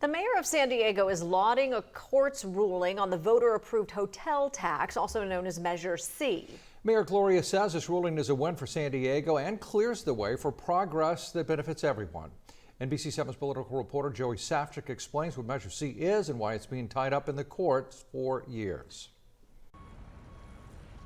The mayor of San Diego is lauding a court's ruling on the voter-approved hotel tax, also known as Measure C. Mayor Gloria says this ruling is a win for San Diego and clears the way for progress that benefits everyone. NBC7's political reporter Joey Safchik explains what Measure C is and why it's being tied up in the courts for years.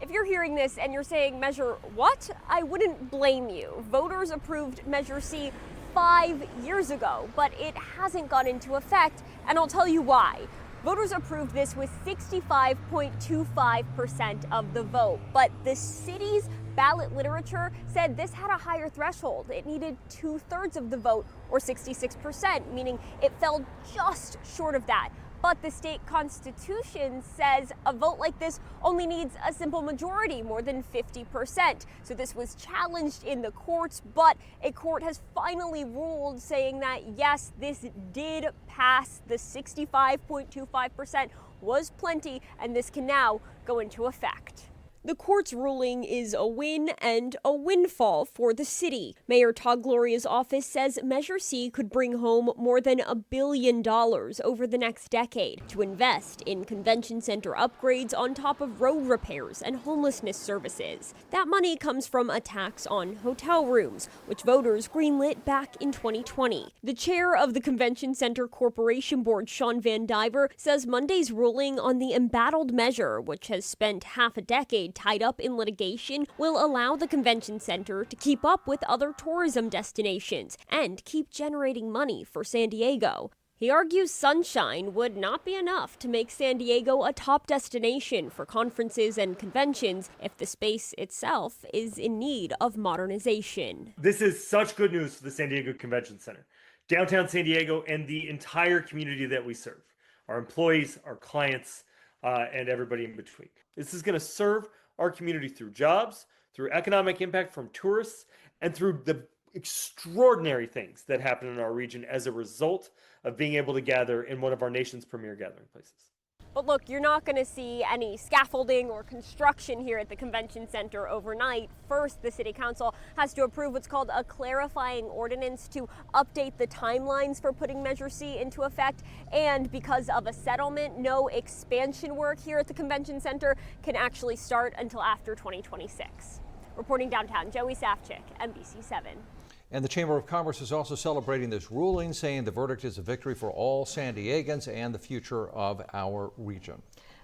If you're hearing this and you're saying, Measure what? I wouldn't blame you. Voters approved Measure C 5 years ago, but it hasn't gone into effect, and I'll tell you why. Voters approved this with 65.25% of the vote, but the city's ballot literature said this had a higher threshold. It needed 2/3 of the vote, or 66%, meaning it fell just short of that. But the state constitution says a vote like this only needs a simple majority, more than 50%. So this was challenged in the courts, but a court has finally ruled saying that, yes, this did pass. The 65.25% was plenty, and this can now go into effect. The court's ruling is a win and a windfall for the city. Mayor Todd Gloria's office says Measure C could bring home more than $1 billion over the next decade to invest in convention center upgrades on top of road repairs and homelessness services. That money comes from a tax on hotel rooms, which voters greenlit back in 2020. The chair of the Convention Center Corporation Board, Sean Van Diver, says Monday's ruling on the embattled measure, which has spent half a decade tied up in litigation, will allow the convention center to keep up with other tourism destinations and keep generating money for San Diego. He argues sunshine would not be enough to make San Diego a top destination for conferences and conventions if the space itself is in need of modernization. This is such good news for the San Diego Convention Center, downtown San Diego, and the entire community that we serve, our employees, our clients, and everybody in between. This is going to serve our community through jobs, through economic impact from tourists, and through the extraordinary things that happen in our region as a result of being able to gather in one of our nation's premier gathering places. But look, you're not going to see any scaffolding or construction here at the convention center overnight. First, the city council has to approve what's called a clarifying ordinance to update the timelines for putting Measure C into effect. And because of a settlement, no expansion work here at the convention center can actually start until after 2026. Reporting downtown, Joey Safchik, NBC7. And the Chamber of Commerce is also celebrating this ruling, saying the verdict is a victory for all San Diegans and the future of our region.